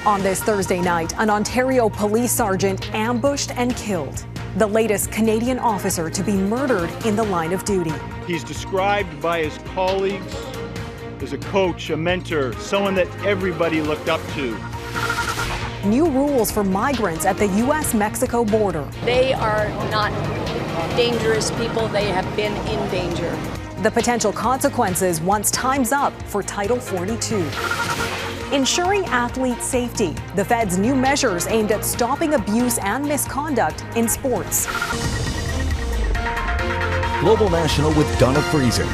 On this Thursday night, an Ontario police sergeant ambushed and killed. The latest Canadian officer to be murdered in the line of duty. He's described by his colleagues as a coach, a mentor, someone that everybody looked up to. New rules for migrants at the U.S.-Mexico border. They are not dangerous people. They have been in danger. The potential consequences once time's up for Title 42. Ensuring athlete safety. The Fed's new measures aimed at stopping abuse and misconduct in sports. Global National with Donna Friesen.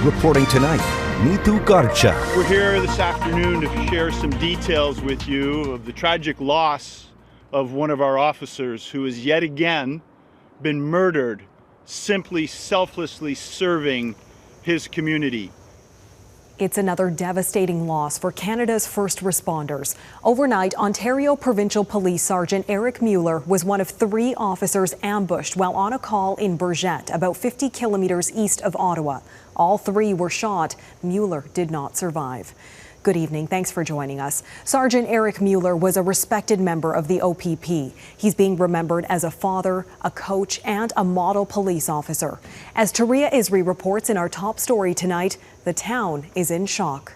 Reporting tonight, Nitu Garcha. We're here this afternoon to share some details with you of the tragic loss of one of our officers who has yet again been murdered, simply selflessly serving his community. It's another devastating loss for Canada's first responders. Overnight, Ontario Provincial Police Sergeant Eric Mueller was one of 3 officers ambushed while on a call in Bourget, about 50 kilometres east of Ottawa. All 3 were shot. Mueller did not survive. Good evening. Thanks for joining us. Sergeant Eric Mueller was a respected member of the OPP. He's being remembered as a father, a coach, and a model police officer. As Touria Izri reports in our top story tonight, the town is in shock.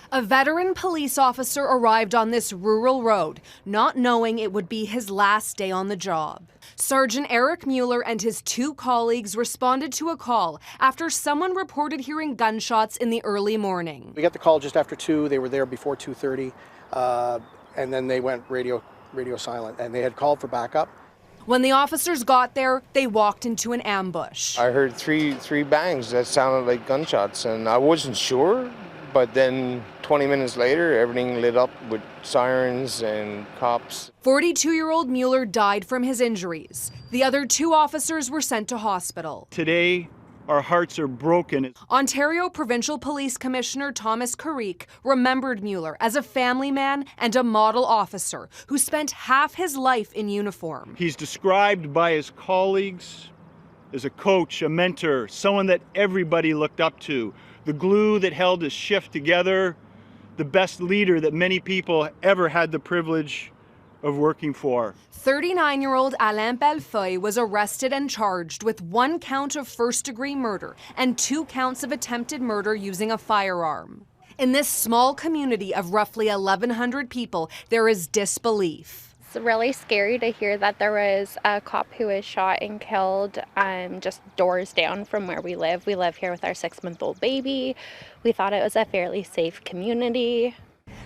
A veteran police officer arrived on this rural road, not knowing it would be his last day on the job. Sergeant Eric Mueller and his 2 colleagues responded to a call after someone reported hearing gunshots in the early morning. We got the call just after 2. They were there before 2:30, and then they went radio silent, and they had called for backup. When the officers got there, they walked into an ambush. I heard three bangs that sounded like gunshots, and I wasn't sure. But then 20 minutes later, everything lit up with sirens and cops. 42-year-old Mueller died from his injuries. The other 2 officers were sent to hospital. Today, our hearts are broken. Ontario Provincial Police Commissioner Thomas Carrick remembered Mueller as a family man and a model officer who spent half his life in uniform. He's described by his colleagues as a coach, a mentor, someone that everybody looked up to. The glue that held his shift together, the best leader that many people ever had the privilege of working for. 39-year-old Alain Bellefeuille was arrested and charged with 1 count of first-degree murder and 2 counts of attempted murder using a firearm. In this small community of roughly 1,100 people, there is disbelief. It's really scary to hear that there was a cop who was shot and killed just doors down from where we live. We live here with our 6-month-old baby. We thought it was a fairly safe community.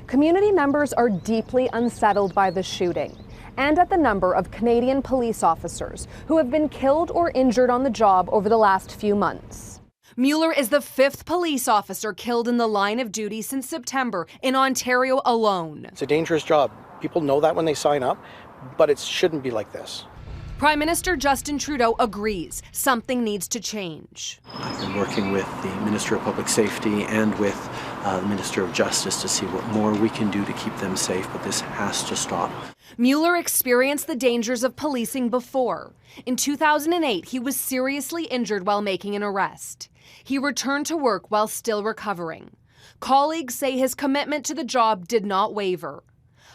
Community members are deeply unsettled by the shooting and at the number of Canadian police officers who have been killed or injured on the job over the last few months. Mueller is the 5th police officer killed in the line of duty since September in Ontario alone. It's a dangerous job. People know that when they sign up, but it shouldn't be like this. Prime Minister Justin Trudeau agrees something needs to change. I've been working with the Minister of Public Safety and with the Minister of Justice to see what more we can do to keep them safe, but this has to stop. Mueller experienced the dangers of policing before. In 2008, he was seriously injured while making an arrest. He returned to work while still recovering. Colleagues say his commitment to the job did not waver.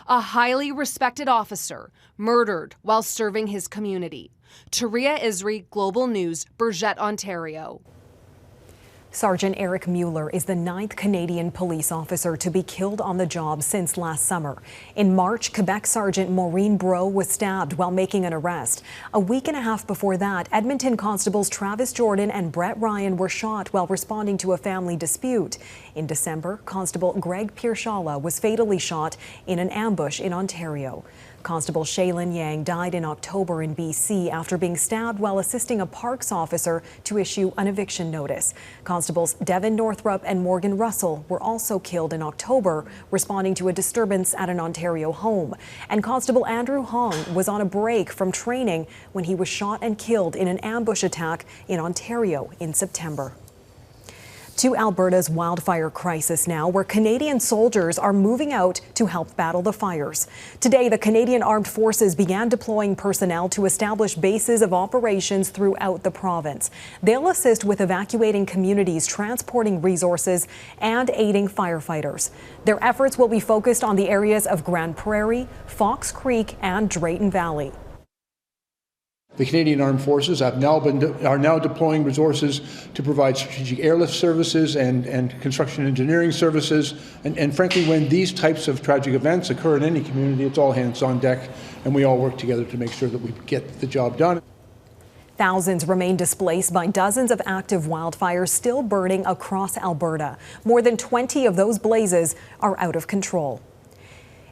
A highly respected officer murdered while serving his community. Touria Izri, Global News, Bourget, Ontario. Sergeant Eric Mueller is the 9th Canadian police officer to be killed on the job since last summer. In March, Quebec Sergeant Maureen Bro was stabbed while making an arrest. A week and a half before that, Edmonton Constables Travis Jordan and Brett Ryan were shot while responding to a family dispute. In December, Constable Greg Piershala was fatally shot in an ambush in Ontario. Constable Shaylin Yang died in October in BC after being stabbed while assisting a parks officer to issue an eviction notice. Constables Devin Northrup and Morgan Russell were also killed in October, responding to a disturbance at an Ontario home. And Constable Andrew Hong was on a break from training when he was shot and killed in an ambush attack in Ontario in September. To Alberta's wildfire crisis now, where Canadian soldiers are moving out to help battle the fires. Today, the Canadian Armed Forces began deploying personnel to establish bases of operations throughout the province. They'll assist with evacuating communities, transporting resources, and aiding firefighters. Their efforts will be focused on the areas of Grand Prairie, Fox Creek, and Drayton Valley. The Canadian Armed Forces are now deploying resources to provide strategic airlift services and construction engineering services. And frankly, when these types of tragic events occur in any community, it's all hands on deck, and we all work together to make sure that we get the job done. Thousands remain displaced by dozens of active wildfires still burning across Alberta. More than 20 of those blazes are out of control.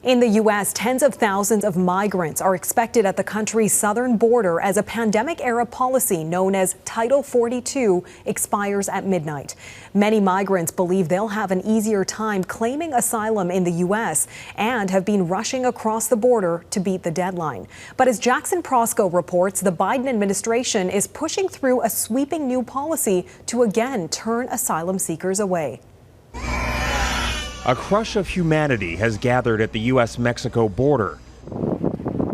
In the U.S., tens of thousands of migrants are expected at the country's southern border as a pandemic-era policy known as Title 42 expires at midnight. Many migrants believe they'll have an easier time claiming asylum in the U.S. and have been rushing across the border to beat the deadline. But as Jackson Proskow reports, the Biden administration is pushing through a sweeping new policy to again turn asylum seekers away. A crush of humanity has gathered at the U.S.-Mexico border.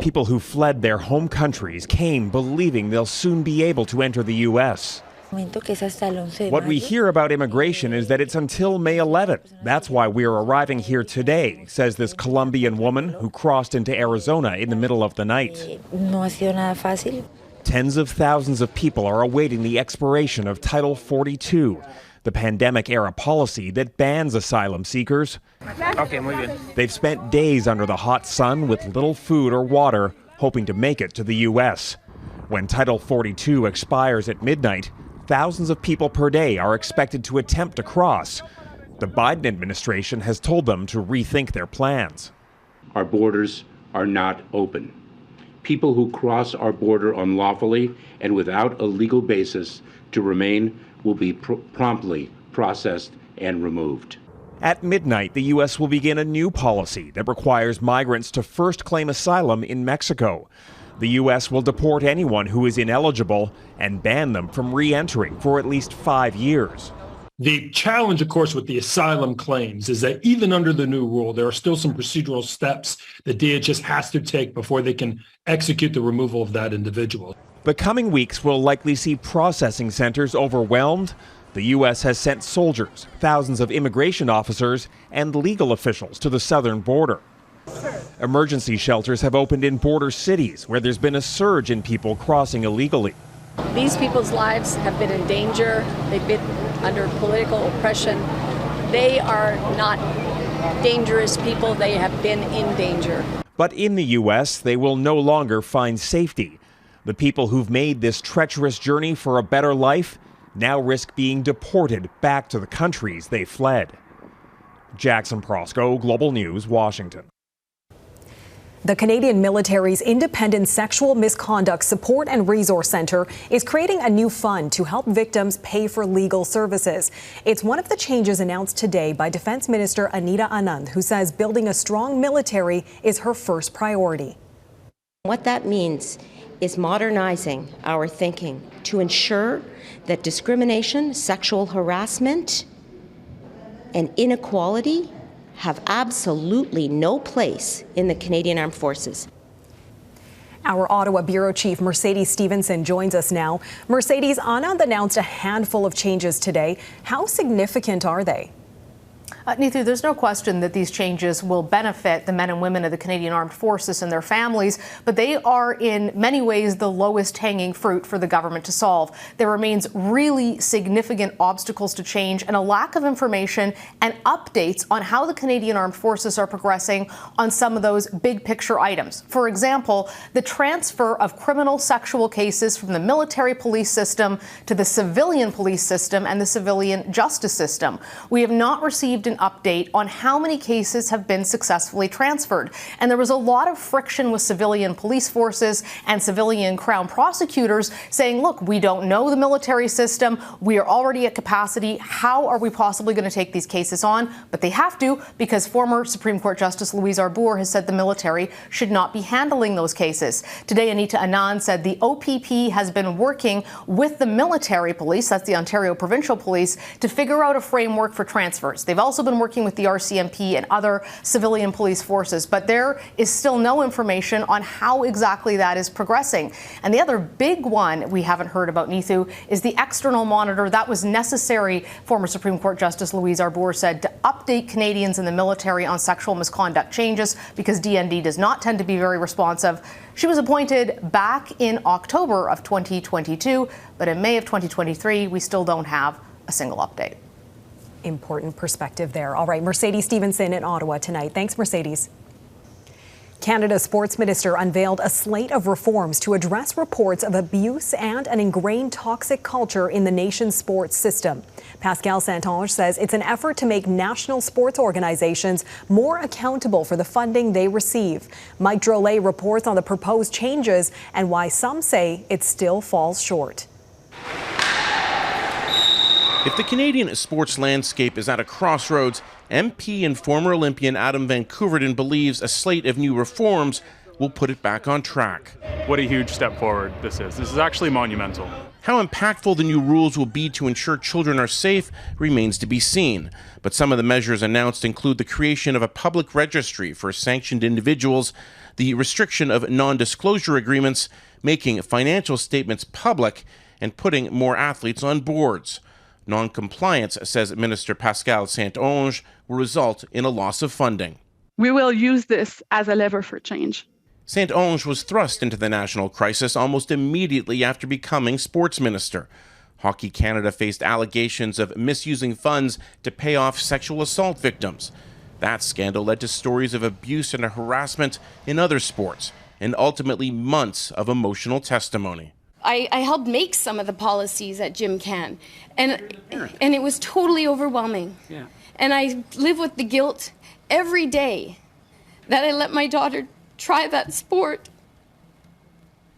People who fled their home countries came believing they'll soon be able to enter the U.S. What we hear about immigration is that it's until May 11th. That's why we're arriving here today, says this Colombian woman who crossed into Arizona in the middle of the night. Tens of thousands of people are awaiting the expiration of Title 42. The pandemic-era policy that bans asylum seekers. They've spent days under the hot sun with little food or water, hoping to make it to the U.S. When Title 42 expires at midnight, thousands of people per day are expected to attempt to cross. The Biden administration has told them to rethink their plans. Our borders are not open. People who cross our border unlawfully and without a legal basis to remain will be promptly processed and removed. At midnight, the U.S. will begin a new policy that requires migrants to first claim asylum in Mexico. The U.S. will deport anyone who is ineligible and ban them from re-entering for at least 5 years. The challenge, of course, with the asylum claims is that even under the new rule, there are still some procedural steps that DHS has to take before they can execute the removal of that individual. The coming weeks will likely see processing centers overwhelmed. The U.S. has sent soldiers, thousands of immigration officers, and legal officials to the southern border. Emergency shelters have opened in border cities where there's been a surge in people crossing illegally. These people's lives have been in danger. They've been under political oppression. They are not dangerous people. They have been in danger. But in the U.S., they will no longer find safety. The people who've made this treacherous journey for a better life now risk being deported back to the countries they fled. Jackson Proskow, Global News, Washington. The Canadian military's Independent Sexual Misconduct Support and Resource Centre is creating a new fund to help victims pay for legal services. It's one of the changes announced today by Defence Minister Anita Anand, who says building a strong military is her first priority. What that means is modernizing our thinking to ensure that discrimination, sexual harassment, and inequality have absolutely no place in the Canadian Armed Forces. Our Ottawa Bureau Chief Mercedes Stephenson joins us now. Mercedes, Anand announced a handful of changes today. How significant are they? Neither, there's no question that these changes will benefit the men and women of the Canadian Armed Forces and their families, but they are in many ways the lowest hanging fruit for the government to solve. There remains really significant obstacles to change and a lack of information and updates on how the Canadian Armed Forces are progressing on some of those big picture items. For example, the transfer of criminal sexual cases from the military police system to the civilian police system and the civilian justice system. We have not received an an update on how many cases have been successfully transferred. And there was a lot of friction with civilian police forces and civilian Crown prosecutors saying, look, we don't know the military system. We are already at capacity. How are we possibly going to take these cases on? But they have to, because former Supreme Court Justice Louise Arbour has said the military should not be handling those cases. Today, Anita Anand said the OPP has been working with the military police, that's the Ontario Provincial Police, to figure out a framework for transfers. They've also been working with the RCMP and other civilian police forces, but there is still no information on how exactly that is progressing. And the other big one we haven't heard about, Neetu, is the external monitor. That was necessary, former Supreme Court Justice Louise Arbour said, to update Canadians in the military on sexual misconduct changes, because DND does not tend to be very responsive. She was appointed back in October of 2022, but in May of 2023, we still don't have a single update. Important perspective there. All right, Mercedes Stephenson in Ottawa tonight. Thanks, Mercedes. Canada's sports minister unveiled a slate of reforms to address reports of abuse and an ingrained toxic culture in the nation's sports system. Pascal Saint-Onge says it's an effort to make national sports organizations more accountable for the funding they receive. Mike Drolet reports on the proposed changes and why some say it still falls short. If the Canadian sports landscape is at a crossroads, MP and former Olympian Adam Van Couverden believes a slate of new reforms will put it back on track. What a huge step forward this is. This is actually monumental. How impactful the new rules will be to ensure children are safe remains to be seen. But some of the measures announced include the creation of a public registry for sanctioned individuals, the restriction of non-disclosure agreements, making financial statements public, and putting more athletes on boards. Non-compliance, says Minister Pascal Saint-Onge, will result in a loss of funding. We will use this as a lever for change. Saint-Onge was thrust into the national crisis almost immediately after becoming sports minister. Hockey Canada faced allegations of misusing funds to pay off sexual assault victims. That scandal led to stories of abuse and harassment in other sports, and ultimately months of emotional testimony. I helped make some of the policies at Gym Can, and it was totally overwhelming. Yeah. And I live with the guilt every day that I let my daughter try that sport.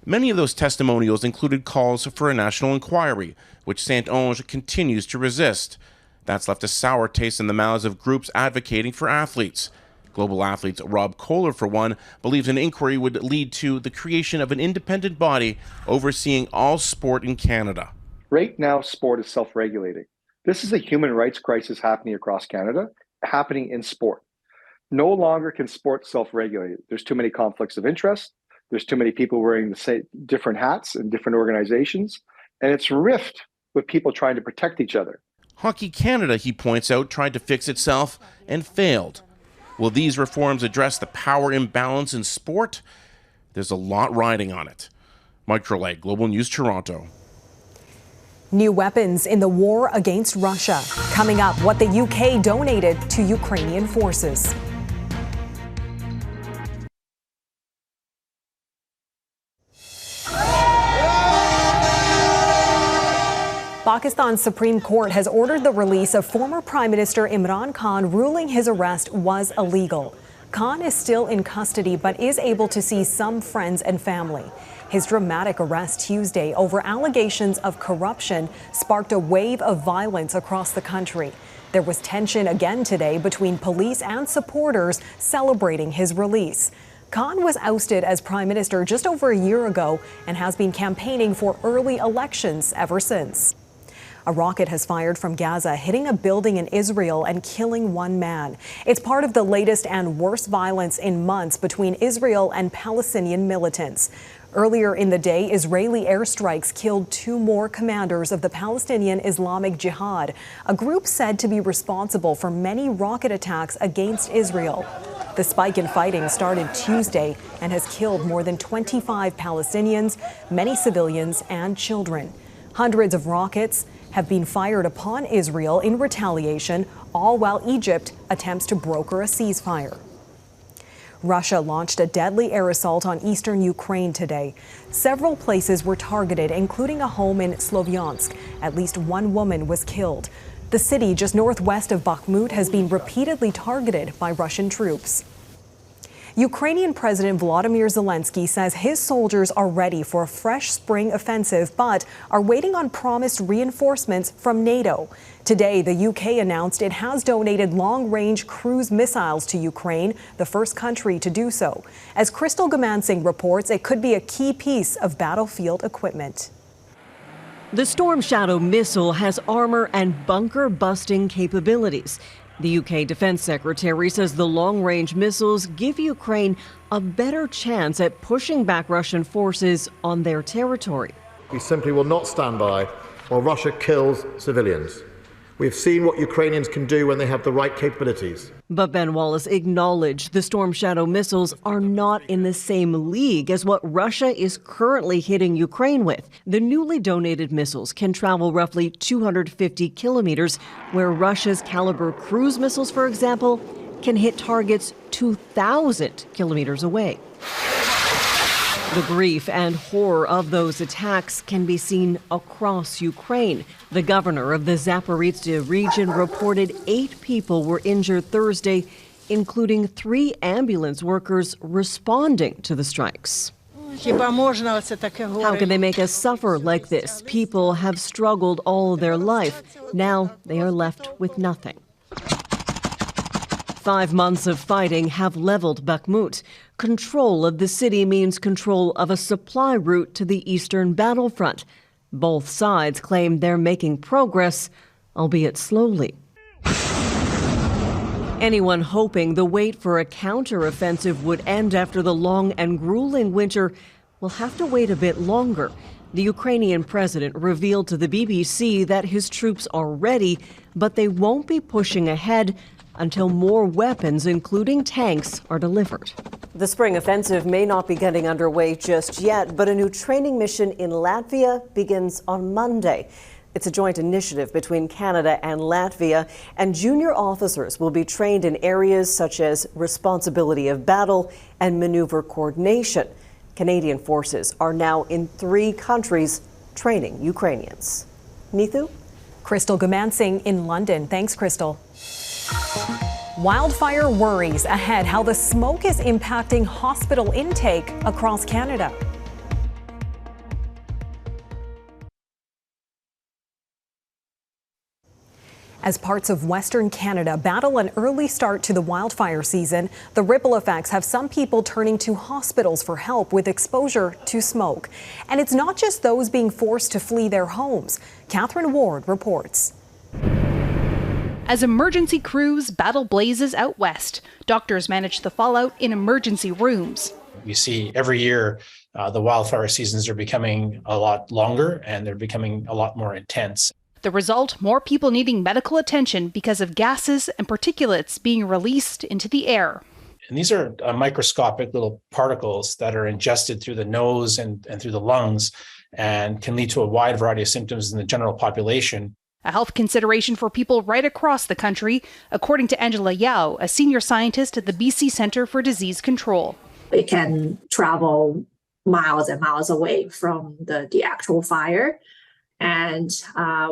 Many of those testimonials included calls for a national inquiry, which Saint-Onge continues to resist. That's left a sour taste in the mouths of groups advocating for athletes. Global Athletes' Rob Kohler, for one, believes an inquiry would lead to the creation of an independent body overseeing all sport in Canada. Right now, sport is self-regulating. This is a human rights crisis happening across Canada, happening in sport. No longer can sport self-regulate. There's too many conflicts of interest. There's too many people wearing the same different hats in different organizations. And it's rift with people trying to protect each other. Hockey Canada, he points out, tried to fix itself and failed. Will these reforms address the power imbalance in sport? There's a lot riding on it. Mike Drolet, Global News, Toronto. New weapons in the war against Russia. Coming up, what the UK donated to Ukrainian forces. Pakistan's Supreme Court has ordered the release of former Prime Minister Imran Khan, ruling his arrest was illegal. Khan is still in custody but is able to see some friends and family. His dramatic arrest Tuesday over allegations of corruption sparked a wave of violence across the country. There was tension again today between police and supporters celebrating his release. Khan was ousted as Prime Minister just over a year ago and has been campaigning for early elections ever since. A rocket has fired from Gaza, hitting a building in Israel and killing one man. It's part of the latest and worst violence in months between Israel and Palestinian militants. Earlier in the day, Israeli airstrikes killed 2 more commanders of the Palestinian Islamic Jihad, a group said to be responsible for many rocket attacks against Israel. The spike in fighting started Tuesday and has killed more than 25 Palestinians, many civilians and children. Hundreds of rockets have been fired upon Israel in retaliation, all while Egypt attempts to broker a ceasefire. Russia launched a deadly air assault on eastern Ukraine today. Several places were targeted, including a home in Slovyansk. At least 1 woman was killed. The city just northwest of Bakhmut has been repeatedly targeted by Russian troops. Ukrainian President Volodymyr Zelensky says his soldiers are ready for a fresh spring offensive, but are waiting on promised reinforcements from NATO. Today, the UK announced it has donated long-range cruise missiles to Ukraine, the first country to do so. As Crystal Gamansing reports, it could be a key piece of battlefield equipment. The Storm Shadow missile has armor and bunker-busting capabilities. The UK Defense Secretary says the long-range missiles give Ukraine a better chance at pushing back Russian forces on their territory. We simply will not stand by while Russia kills civilians. We've seen what Ukrainians can do when they have the right capabilities. But Ben Wallace acknowledged the Storm Shadow missiles are not in the same league as what Russia is currently hitting Ukraine with. The newly donated missiles can travel roughly 250 kilometers, where Russia's Caliber cruise missiles, for example, can hit targets 2,000 kilometers away. The grief and horror of those attacks can be seen across Ukraine. The governor of the Zaporizhzhia region reported 8 people were injured Thursday, including 3 ambulance workers responding to the strikes. How can they make us suffer like this? People have struggled all their life. Now they are left with nothing. 5 months of fighting have leveled Bakhmut. Control of the city means control of a supply route to the eastern battlefront. Both sides claim they're making progress, albeit slowly. Anyone hoping the wait for a counteroffensive would end after the long and grueling winter will have to wait a bit longer. The Ukrainian president revealed to the BBC that his troops are ready, but they won't be pushing ahead until more weapons, including tanks, are delivered. The spring offensive may not be getting underway just yet, but a new training mission in Latvia begins on Monday. It's a joint initiative between Canada and Latvia, and junior officers will be trained in areas such as responsibility of battle and maneuver coordination. Canadian forces are now in 3 countries training Ukrainians. Neetu? Crystal Gamansing in London. Thanks, Crystal. Wildfire worries ahead, how the smoke is impacting hospital intake across Canada. As parts of Western Canada battle an early start to the wildfire season, the ripple effects have some people turning to hospitals for help with exposure to smoke. And it's not just those being forced to flee their homes. Catherine Ward reports. As emergency crews battle blazes out west, doctors manage the fallout in emergency rooms. We see every year the wildfire seasons are becoming a lot longer and they're becoming a lot more intense. The result, more people needing medical attention because of gases and particulates being released into the air. And these are microscopic little particles that are ingested through the nose and through the lungs and can lead to a wide variety of symptoms in the general population. A health consideration for people right across the country, according to Angela Yao, a senior scientist at the BC Centre for Disease Control. It can travel miles and miles away from the actual fire. And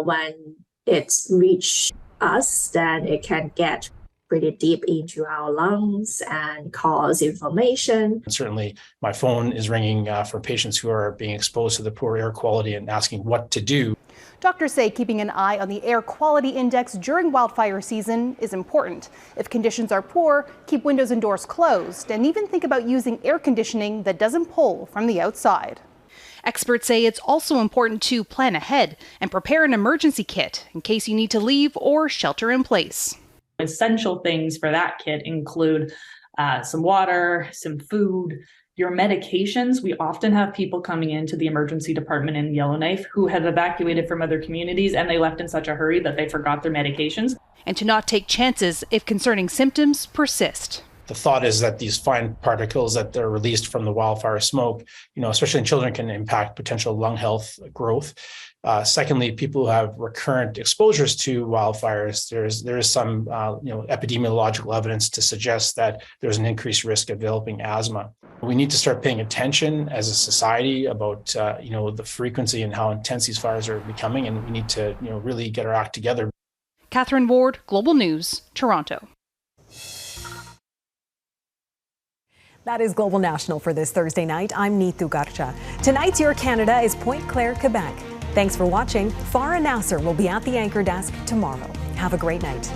when it's reached us, then it can get pretty deep into our lungs and cause inflammation. Certainly, my phone is ringing for patients who are being exposed to the poor air quality and asking what to do. Doctors say keeping an eye on the air quality index during wildfire season is important. If conditions are poor, keep windows and doors closed, and even think about using air conditioning that doesn't pull from the outside. Experts say it's also important to plan ahead and prepare an emergency kit in case you need to leave or shelter in place. Essential things for that kit include some water, some food, your medications. We often have people coming into the emergency department in Yellowknife who have evacuated from other communities and they left in such a hurry that they forgot their medications. And to not take chances if concerning symptoms persist. The thought is that these fine particles that are released from the wildfire smoke, especially in children, can impact potential lung health growth. Secondly, people who have recurrent exposures to wildfires, there is some epidemiological evidence to suggest that there's an increased risk of developing asthma. We need to start paying attention as a society about the frequency and how intense these fires are becoming, and we need to really get our act together. Catherine Ward, Global News, Toronto. That is Global National for this Thursday night. I'm Neetu Garcha. Tonight's Your Canada is Pointe Claire, Quebec. Thanks for watching. Farah Nasser will be at the anchor desk tomorrow. Have a great night.